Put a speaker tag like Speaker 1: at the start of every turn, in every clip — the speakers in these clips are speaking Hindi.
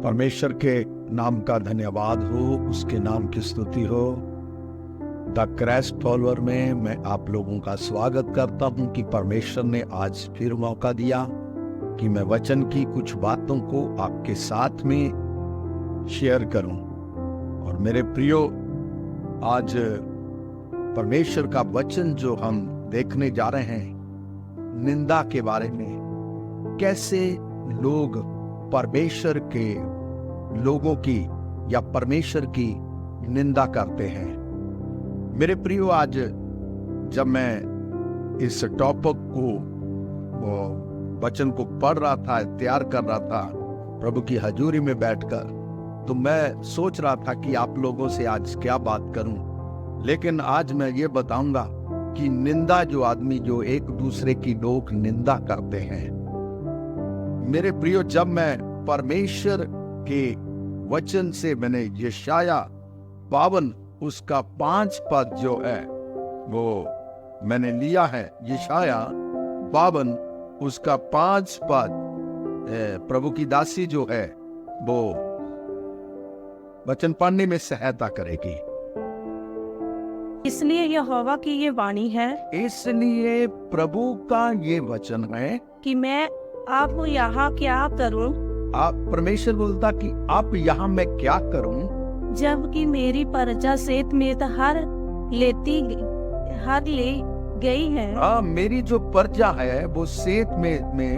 Speaker 1: परमेश्वर के नाम का धन्यवाद हो, उसके नाम की स्तुति हो। द क्राइस्ट फॉलोअर में मैं आप लोगों का स्वागत करता हूं कि परमेश्वर ने आज फिर मौका दिया कि मैं वचन की कुछ बातों को आपके साथ में शेयर करूं। और मेरे प्रियो, आज परमेश्वर का वचन जो हम देखने जा रहे हैं, निंदा के बारे में, कैसे लोग परमेश्वर के लोगों की या परमेश्वर की निंदा करते हैं। मेरे प्रियो, आज जब मैं इस टॉपिक को, वचन को पढ़ रहा था, तैयार कर रहा था प्रभु की हजूरी में बैठकर, तो मैं सोच रहा था कि आप लोगों से आज क्या बात करूं। लेकिन आज मैं ये बताऊंगा कि निंदा जो आदमी जो एक दूसरे की लोग निंदा करते हैं। मेरे प्रियो, जब मैं परमेश्वर के वचन से मैंने यशाया 52 उसका 5 पद जो है वो मैंने लिया है। यशाया 52 उसका 5 पद, प्रभु की दासी जो है वो वचन पढ़ने में सहायता करेगी।
Speaker 2: इसलिए यहोवा की ये वाणी है,
Speaker 1: इसलिए प्रभु का ये वचन है
Speaker 2: कि मैं आप यहाँ क्या करूं,
Speaker 1: आप परमेश्वर बोलता कि आप यहाँ मैं क्या करूं,
Speaker 2: जबकि मेरी प्रजा सेत में हर ले गई है।
Speaker 1: मेरी जो प्रजा है वो सेत में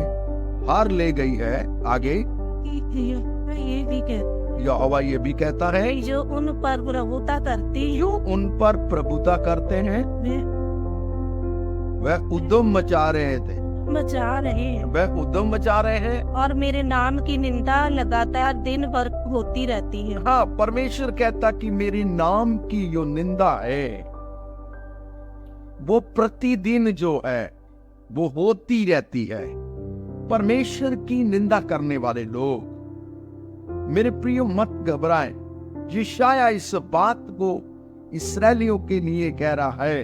Speaker 1: हार ले गई है। आगे
Speaker 2: ये भी कहता
Speaker 1: यहोवा ये भी कहता है,
Speaker 2: जो उन पर प्रभुता करती,
Speaker 1: जो उन पर प्रभुता करते हैं वह उद्यम मचा रहे थे, वह उद्यम मचा रहे हैं
Speaker 2: और मेरे नाम की निंदा लगातार दिन भर होती रहती है।
Speaker 1: हाँ, परमेश्वर कहता कि मेरी नाम की जो निंदा है वो प्रतिदिन जो है वो होती रहती है। परमेश्वर की निंदा करने वाले लोग, मेरे प्रियो, मत घबराएं। यशाया इस बात को इस्राएलियों के लिए कह रहा है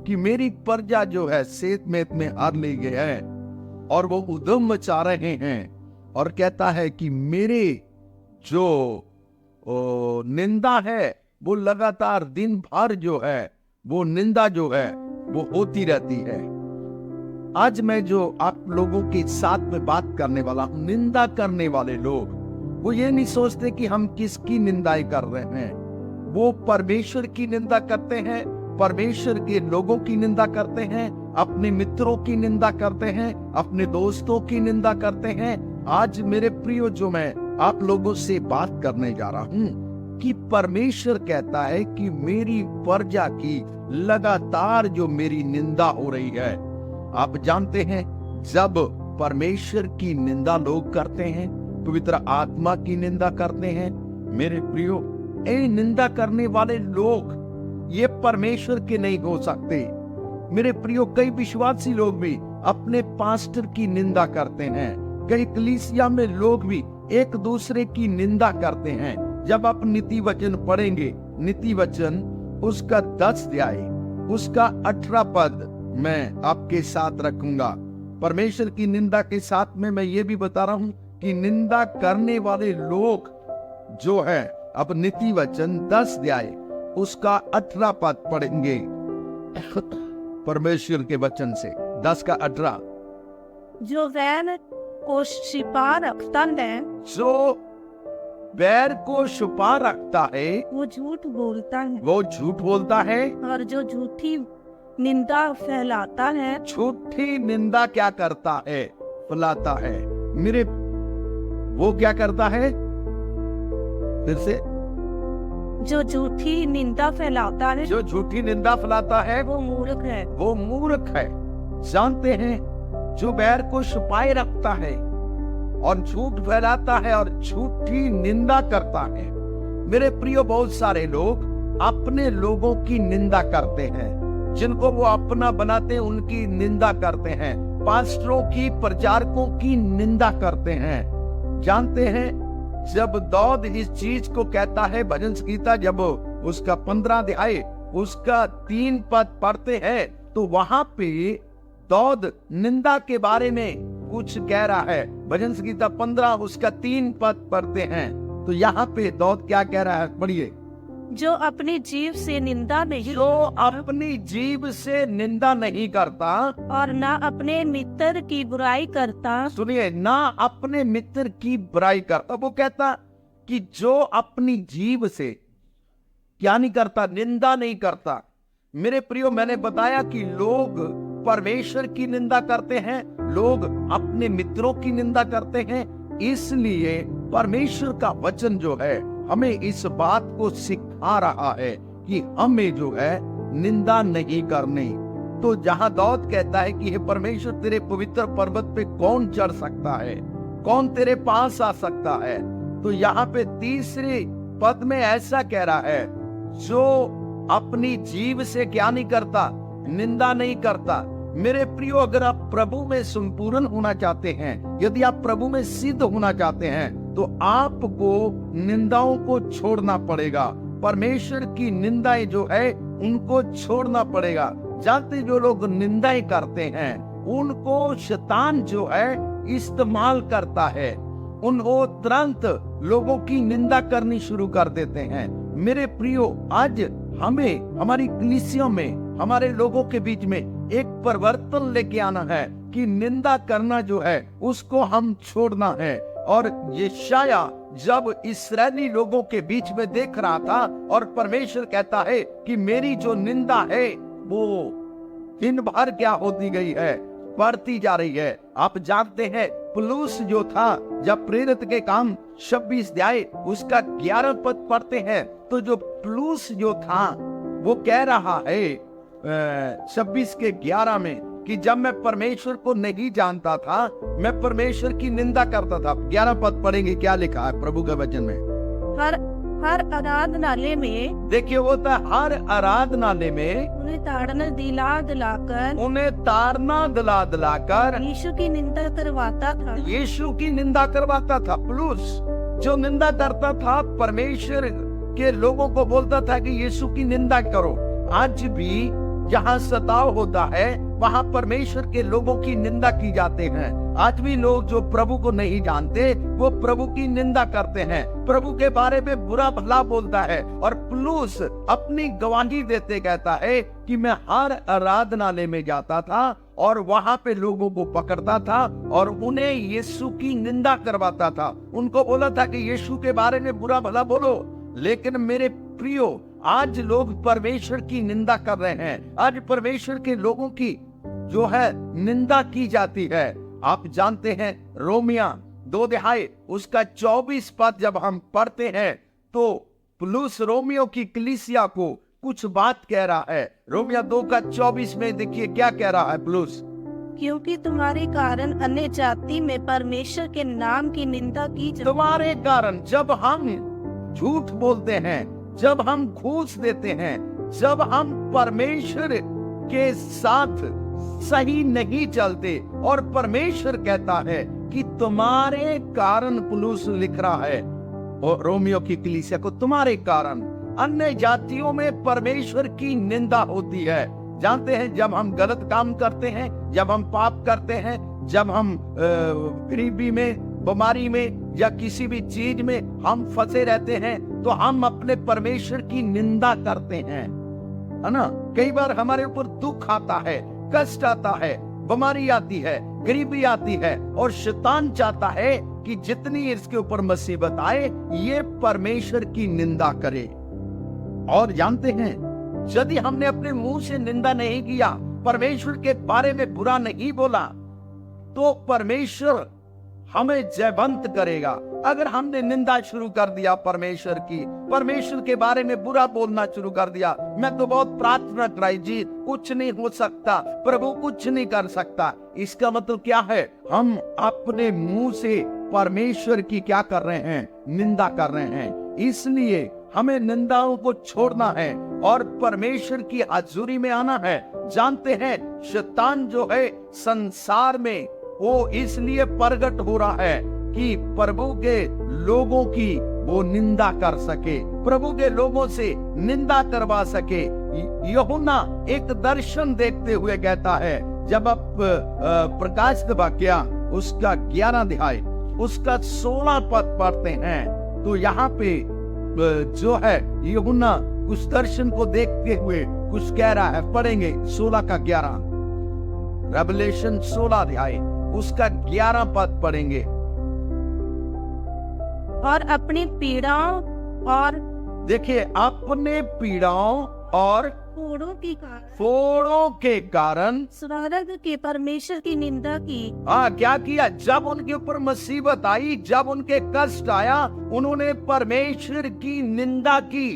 Speaker 1: कि मेरी प्रजा जो है सेत में हार ले गए हैं और वो उद्यम मचा रहे हैं, और कहता है कि मेरे जो निंदा है वो लगातार दिन भर जो है वो निंदा जो है वो होती रहती है। आज मैं जो आप लोगों के साथ में बात करने वाला हूं, निंदा करने वाले लोग वो ये नहीं सोचते कि हम किसकी निंदाई कर रहे हैं। वो परमेश्वर की निंदा करते हैं, परमेश्वर के लोगों की निंदा करते हैं, अपने मित्रों की निंदा करते हैं, अपने दोस्तों की निंदा करते हैं। आज मेरे प्रियो, जो मैं आप लोगों से बात करने जा रहा हूं कि परमेश्वर कहता है कि मेरी प्रजा की लगातार जो मेरी निंदा हो रही है। आप जानते हैं, जब परमेश्वर की निंदा लोग करते हैं, पवित्र आत्मा की निंदा करते हैं, मेरे प्रियो, ये निंदा करने वाले लोग ये परमेश्वर के नहीं हो सकते। मेरे प्रियो, कई विश्वासी लोग भी अपने पास्टर की निंदा करते हैं। कई कलीसिया में लोग भी एक दूसरे की निंदा करते हैं। जब आप नीति वचन पढ़ेंगे, नीति वचन उसका 10 अध्याय उसका 18 पद मैं आपके साथ रखूंगा। परमेश्वर की निंदा के साथ में मैं ये भी बता रहा हूं कि निंदा करने वाले लोग जो है, अब नीति वचन 10 अध्याय उसका 18 पद पढ़ेंगे परमेश्वर के वचन से। 10 का 18,
Speaker 2: जो वैर को छिपा रखता है,
Speaker 1: जो बैर को छुपा रखता है
Speaker 2: वो झूठ बोलता है,
Speaker 1: वो झूठ बोलता है,
Speaker 2: और जो झूठी निंदा फैलाता है,
Speaker 1: झूठी निंदा क्या करता है? फैलाता है। मेरे वो क्या करता है? फिर से,
Speaker 2: जो झूठी निंदा फैलाता है,
Speaker 1: जो झूठी निंदा फैलाता है
Speaker 2: वो मूर्ख है।
Speaker 1: वो मूर्ख है। जानते हैं, जो बैर को छुपाए रखता है और झूठ फैलाता है और झूठी निंदा करता है। मेरे प्रियो, बहुत सारे लोग अपने लोगों की निंदा करते हैं, जिनको वो अपना बनाते हैं उनकी निंदा करते हैं, पास्टरों की, प्रचारकों की निंदा करते हैं। जानते हैं, जब दाऊद इस चीज को कहता है, भजन संहिता जब उसका 15 अध्याय उसका 3 पद पढ़ते हैं तो वहां पे दाऊद निंदा के बारे में कुछ कह रहा है। भजन संगीता 15 उसका 3 पद पढ़ते हैं तो यहाँ पे दाऊद क्या कह रहा है, पढ़िए।
Speaker 2: जो अपनी जीव से निंदा नहीं
Speaker 1: जो अपनी जीव से निंदा नहीं करता
Speaker 2: और ना अपने मित्र की बुराई करता।
Speaker 1: सुनिए, ना अपने मित्र की बुराई करता। वो कहता कि जो अपनी जीव से क्या नहीं करता, निंदा नहीं करता। मेरे प्रियो, मैंने बताया कि लोग परमेश्वर की निंदा करते हैं, लोग अपने मित्रों की निंदा करते हैं। इसलिए परमेश्वर का वचन जो है हमें इस बात को सिखा रहा है कि हमें जो है निंदा नहीं करनी। तो जहां दाऊद कहता है कि हे परमेश्वर, तेरे पवित्र पर्वत पे कौन चढ़ सकता है, कौन तेरे पास आ सकता है, तो यहाँ पे तीसरे पद में ऐसा कह रहा है, जो अपनी जीव से क्या नहीं करता, निंदा नहीं करता। मेरे प्रियो, अगर आप प्रभु में संपूर्ण होना चाहते हैं, यदि आप प्रभु में सिद्ध होना चाहते हैं, तो आपको निंदाओं को छोड़ना पड़ेगा। परमेश्वर की निंदाएं जो है उनको छोड़ना पड़ेगा। जानते, जो लोग निंदाएं करते हैं उनको शैतान जो है इस्तेमाल करता है, उनको तुरंत लोगों की निंदा करनी शुरू कर देते हैं। मेरे प्रियो, आज हमें हमारी कलीसियों में, हमारे लोगों के बीच में एक परिवर्तन लेके आना है कि निंदा करना जो है उसको हम छोड़ना है। और यशाया जब इस्राएली लोगों के बीच में देख रहा था और परमेश्वर कहता है कि मेरी जो निंदा है वो दिन भर क्या होती गई है, बढ़ती जा रही है। आप जानते हैं, पुलूस जो था, जब प्रेरित के काम 26 अध्याय उसका 11 पद पढ़ते हैं, तो जो पुलूस जो था वो कह रहा है 26 के 11 में कि जब मैं परमेश्वर को नहीं जानता था, मैं परमेश्वर की निंदा करता था। 11 पद पढ़ेंगे, क्या लिखा है प्रभु के वचन में।
Speaker 2: हर आराधनालय में,
Speaker 1: देखिए, होता है हर आराधनालय में
Speaker 2: उन्हें ताड़ना दिला दिलाकर यीशु की निंदा करवाता था।
Speaker 1: यीशु की निंदा करवाता था। पुलूस जो निंदा करता था, परमेश्वर के लोगों को बोलता था कि यीशु की निंदा करो। आज भी जहाँ सताव होता है वहाँ परमेश्वर के लोगों की निंदा की जाते हैं। आज भी लोग जो प्रभु को नहीं जानते वो प्रभु की निंदा करते हैं, प्रभु के बारे में बुरा भला बोलता है। और पुलूस अपनी गवाही देते कहता है कि मैं हर आराधनालय में जाता था और वहां पे लोगों को पकड़ता था और उन्हें यीशु की निंदा करवाता था। उनको बोला था कि यीशु के बारे में बुरा भला बोलो। लेकिन मेरे प्रियो, आज लोग परमेश्वर की निंदा कर रहे हैं। आज परमेश्वर के लोगों की जो है निंदा की जाती है। आप जानते हैं, रोमिया 2 अध्याय उसका 24 पद जब हम पढ़ते हैं तो पुलूस रोमियो की कलीसिया को कुछ बात कह रहा है। रोमिया 2 का 24 में देखिए क्या कह रहा है पुलूस।
Speaker 2: क्योंकि तुम्हारे कारण अन्य जाति में परमेश्वर के नाम की निंदा की जाती।
Speaker 1: तुम्हारे कारण, जब हम झूठ बोलते हैं, जब हम घूस देते हैं, जब हम परमेश्वर के साथ सही नहीं चलते, और परमेश्वर कहता है कि तुम्हारे कारण, पुलूस लिख रहा है और रोमियो की कलीसिया को, तुम्हारे कारण अन्य जातियों में परमेश्वर की निंदा होती है। जानते हैं, जब हम गलत काम करते हैं, जब हम पाप करते हैं, जब हम गरीबी में, बीमारी में या किसी भी चीज में हम फंसे रहते हैं, तो हम अपने परमेश्वर की निंदा करते हैं, है ना। कई बार हमारे ऊपर दुख आता है, कष्ट आता है, बीमारी आती है, गरीबी आती है, और शैतान चाहता है कि जितनी इसके ऊपर मुसीबत आए ये परमेश्वर की निंदा करे। और जानते हैं, यदि हमने अपने मुंह से निंदा नहीं किया, परमेश्वर के बारे में बुरा नहीं बोला, तो परमेश्वर हमें जयवंत करेगा। अगर हमने निंदा शुरू कर दिया परमेश्वर की, परमेश्वर के बारे में बुरा बोलना शुरू कर दिया, मैं तो बहुत प्रार्थना कराई जी, कुछ नहीं हो सकता, प्रभु कुछ नहीं कर सकता, इसका मतलब क्या है? हम अपने मुंह से परमेश्वर की क्या कर रहे हैं? निंदा कर रहे हैं। इसलिए हमें निंदाओं को छोड़ना है और परमेश्वर की हजूरी में आना है। जानते हैं, शैतान जो है संसार में वो इसलिए प्रकट हो रहा है कि प्रभु के लोगों की वो निंदा कर सके, प्रभु के लोगों से निंदा करवा सके। यूहन्ना एक दर्शन देखते हुए कहता है, जब आप प्रकाशित वाक्य उसका 11 अध्याय उसका 16 पद पढ़ते हैं तो यहाँ पे जो है यूहन्ना उस दर्शन को देखते हुए कुछ कह रहा है। पढ़ेंगे 16 का 11, रेवलेशन 16 अध्याय उसका 11 पद पढ़ेंगे।
Speaker 2: और अपनी पीड़ाओं और
Speaker 1: देखिए, अपने पीड़ाओं और फोड़ों के कारण
Speaker 2: स्वर्ग के परमेश्वर की निंदा की।
Speaker 1: क्या किया? जब उनके ऊपर मुसीबत आई, जब उनके कष्ट आया, उन्होंने परमेश्वर की निंदा की।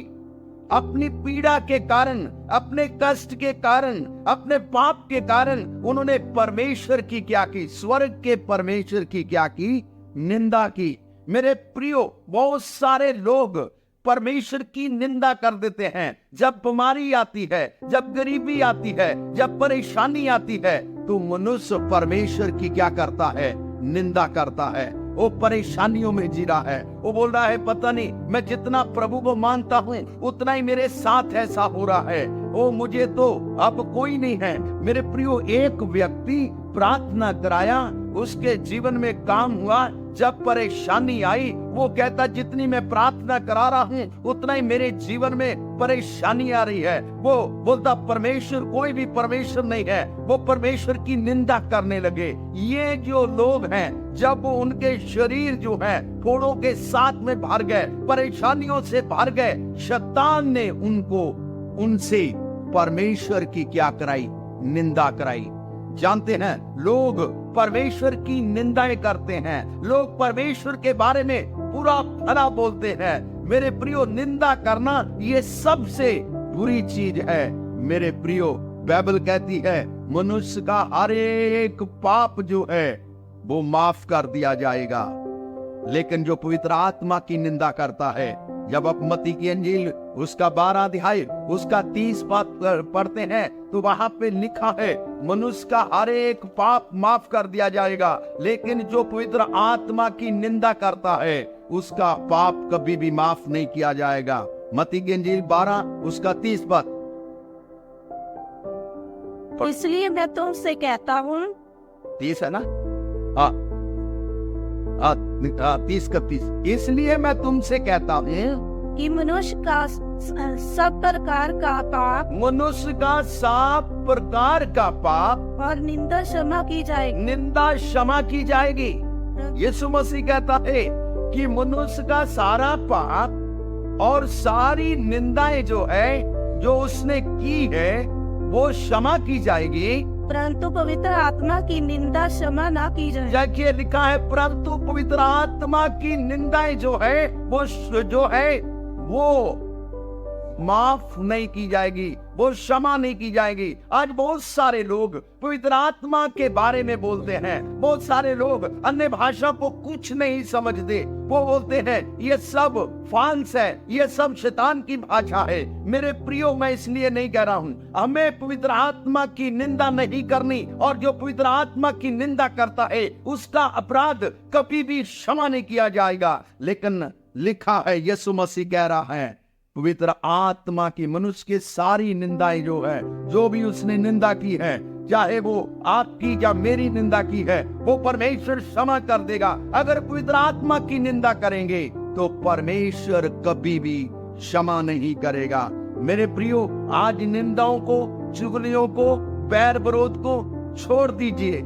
Speaker 1: अपनी पीड़ा के कारण, अपने कष्ट के कारण, अपने पाप के कारण उन्होंने परमेश्वर की क्या की? स्वर्ग के परमेश्वर की क्या की? निंदा की। मेरे प्रियो, बहुत सारे लोग परमेश्वर की निंदा कर देते हैं। जब बीमारी आती है, जब गरीबी आती है, जब परेशानी आती है, तो मनुष्य परमेश्वर की क्या करता है? निंदा करता है। वो परेशानियों में जी रहा है। वो बोल रहा है पता नहीं, मैं जितना प्रभु को मानता हूँ उतना ही मेरे साथ ऐसा हो रहा है। ओ मुझे तो अब कोई नहीं है। मेरे प्रियो, एक व्यक्ति प्रार्थना कराया, उसके जीवन में काम हुआ। जब परेशानी आई, वो कहता जितनी मैं प्रार्थना करा रहा हूँ उतना ही मेरे जीवन में परेशानी आ रही है। वो बोलता परमेश्वर, कोई भी परमेश्वर नहीं है। वो परमेश्वर की निंदा करने लगे। ये जो लोग हैं, जब उनके शरीर जो है फोड़ों के साथ में भर गए, परेशानियों से भर गए, शैतान ने उनसे परमेश्वर की क्या कराई? निंदा कराई। जानते हैं, लोग परमेश्वर की निंदाएं करते हैं। लोग परमेश्वर के बारे में बुरा भला बोलते हैं। मेरे प्रियो, निंदा करना ये सबसे बुरी चीज है। मेरे प्रियो, बाइबल कहती है मनुष्य का हर एक पाप जो है वो माफ कर दिया जाएगा, लेकिन जो पवित्र आत्मा की निंदा करता है, जब आप मत्ती की अंजील उसका 12 अध्याय उसका 30 पद पढ़ते हैं तो वहां पे लिखा है मनुष्य का हर एक पाप माफ कर दिया जाएगा, लेकिन जो पवित्र आत्मा की निंदा करता है उसका पाप कभी भी माफ नहीं किया जाएगा। मत्ती की अंजील 12 उसका 30 पद।
Speaker 2: इसलिए मैं तुमसे कहता हूँ,
Speaker 1: 30 है ना? हाँ, 30 का 30। इसलिए मैं तुमसे कहता हूँ
Speaker 2: कि मनुष्य का सब प्रकार का पाप,
Speaker 1: मनुष्य का सब प्रकार का पाप
Speaker 2: और निंदा क्षमा की जाएगी।
Speaker 1: निंदा क्षमा की जाएगी। यीशु मसीह कहता है कि मनुष्य का सारा पाप और सारी निंदाएं जो है, जो उसने की है, वो क्षमा की जाएगी,
Speaker 2: परंतु पवित्र आत्मा की निंदा क्षमा ना की जाए।
Speaker 1: देखिए लिखा है, परंतु पवित्र आत्मा की निंदाएं जो है वो माफ नहीं की जाएगी, वो क्षमा नहीं की जाएगी। आज बहुत सारे लोग पवित्र आत्मा के बारे में बोलते हैं। बहुत सारे लोग अन्य भाषा को कुछ नहीं समझते। वो बोलते हैं ये सब फांस है, ये सब शैतान की भाषा है। मेरे प्रियो, मैं इसलिए नहीं कह रहा हूँ हमें पवित्र आत्मा की निंदा नहीं करनी, और जो पवित्र आत्मा की निंदा करता है उसका अपराध कभी भी क्षमा नहीं किया जाएगा। लेकिन लिखा है, यीशु मसीह कह रहा है पवित्र आत्मा की मनुष्य की सारी निंदाएं जो है, जो भी उसने निंदा की है, चाहे वो आपकी या मेरी निंदा की है, वो परमेश्वर क्षमा कर देगा। अगर पवित्र आत्मा की निंदा करेंगे तो परमेश्वर कभी भी क्षमा नहीं करेगा। मेरे प्रियो, आज निंदाओं को, चुगलियों को, बैर विरोध को छोड़ दीजिए,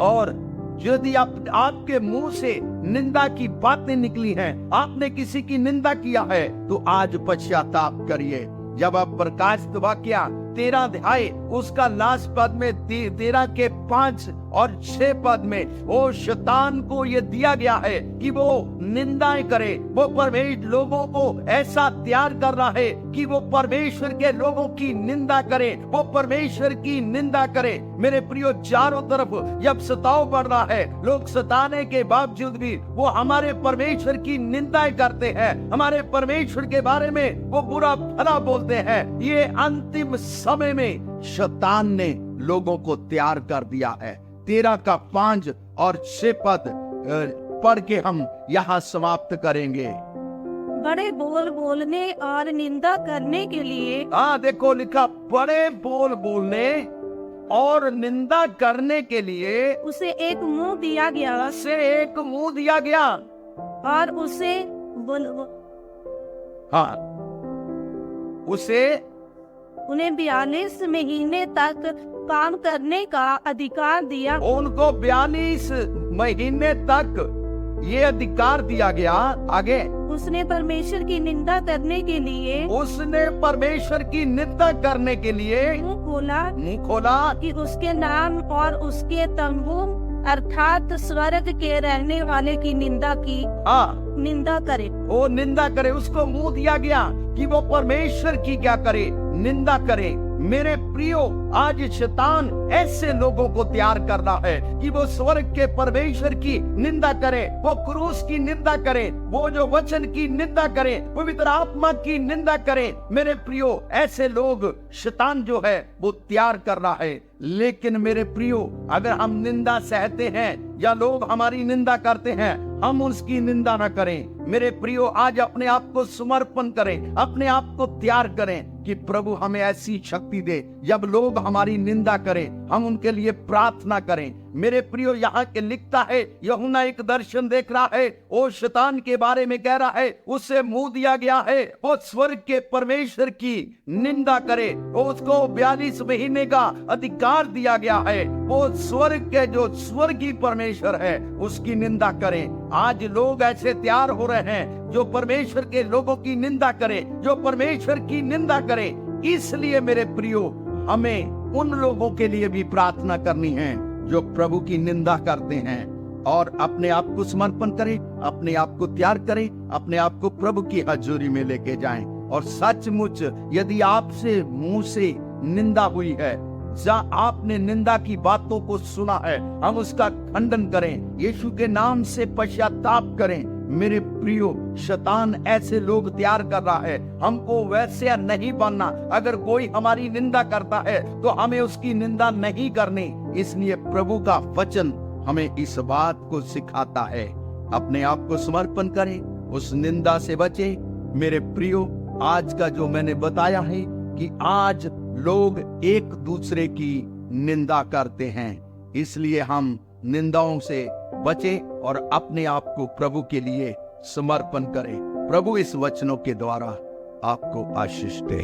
Speaker 1: और यदि आपके मुंह से निंदा की बातें निकली हैं, आपने किसी की निंदा किया है, तो आज पश्चाताप करिए। जब आप प्रकाशित वाक्य 13 अध्याय उसका लास्ट पद में 13 के 5 और 6 पद में वो शैतान को ये दिया गया है कि वो निंदाएं करे। वो परमेश्वर लोगों को ऐसा तैयार कर रहा है कि वो परमेश्वर के लोगों की निंदा करे, वो परमेश्वर की निंदा करे। मेरे प्रियो, चारों तरफ जब सताव बढ़ रहा है, लोग सताने के बावजूद भी वो हमारे परमेश्वर की निंदाएं करते हैं, हमारे परमेश्वर के बारे में वो बुरा भला बोलते हैं। ये अंतिम समय में शैतान ने लोगों को तैयार कर दिया है। 13 का 5 और 6 पद पढ़ के हम यहाँ समाप्त करेंगे।
Speaker 2: बड़े बोल बोलने और निंदा करने के लिए,
Speaker 1: देखो लिखा, बड़े बोल बोलने और निंदा करने के लिए
Speaker 2: उसे एक मुंह दिया गया
Speaker 1: उसे एक मुंह दिया गया।
Speaker 2: और उसे
Speaker 1: हाँ, उसे
Speaker 2: उन्हें 42 महीने तक काम करने का अधिकार दिया।
Speaker 1: उनको 42 महीने तक ये अधिकार दिया गया। आगे
Speaker 2: उसने परमेश्वर की निंदा करने के लिए
Speaker 1: उसने परमेश्वर की निंदा करने के लिए मुंह खोला
Speaker 2: कि उसके नाम और उसके तंबू अर्थात स्वर्ग के रहने वाले की निंदा करे।
Speaker 1: वो निंदा करे। उसको मुंह दिया गया कि वो परमेश्वर की क्या करे, निंदा करे। मेरे प्रियो, आज शैतान ऐसे लोगों को तैयार कर रहा है कि वो स्वर्ग के परमेश्वर की निंदा करे, वो क्रूस की निंदा करे, वो जो वचन की निंदा करे, पवित्र आत्मा की निंदा करे। मेरे प्रियो, ऐसे लोग शैतान जो है वो तैयार कर रहा है। लेकिन मेरे प्रियो, अगर हम निंदा सहते हैं या लोग हमारी निंदा करते हैं, हम उसकी निंदा ना करें। मेरे प्रियो, आज अपने आप को समर्पण करें, अपने आप को तैयार करें कि प्रभु हमें ऐसी शक्ति दे, जब लोग हमारी निंदा करें हम उनके लिए प्रार्थना करें। मेरे प्रियो, यहाँ के लिखता है, यूहन्ना एक दर्शन देख रहा है, वो शैतान के बारे में कह रहा है, उसे मुंह दिया गया है वो स्वर्ग के परमेश्वर की निंदा करे। उसको 42 महीने का अधिकार दिया गया है, वो स्वर्ग के जो स्वर्गीय परमेश्वर है उसकी निंदा करें। आज लोग ऐसे तैयार हो रहे हैं जो परमेश्वर के लोगों की निंदा करें, जो परमेश्वर की निंदा करें। इसलिए मेरे प्रियो, हमें उन लोगों के लिए भी प्रार्थना करनी है जो प्रभु की निंदा करते हैं, और अपने आप को समर्पण करें, अपने आप को तैयार करें, अपने आप को प्रभु की हजूरी में लेके जाएं। और सचमुच यदि आपसे मुंह से निंदा हुई है, जहाँ आपने निंदा की बातों को सुना है, हम उसका खंडन करें, यीशु के नाम से पश्चाताप करें। मेरे प्रियो, शैतान ऐसे लोग तैयार कर रहा है, हमको वैसे नहीं बनना। अगर कोई हमारी निंदा करता है तो हमें उसकी निंदा नहीं करनी। इसलिए प्रभु का वचन हमें इस बात को सिखाता है। अपने आप को समर्पण करें, उस निंदा से बचे। मेरे प्रियो, आज का जो मैंने बताया है कि आज लोग एक दूसरे की निंदा करते हैं, इसलिए हम निंदाओं से बचें और अपने आप को प्रभु के लिए समर्पण करें। प्रभु इस वचनों के द्वारा आपको आशीष दे।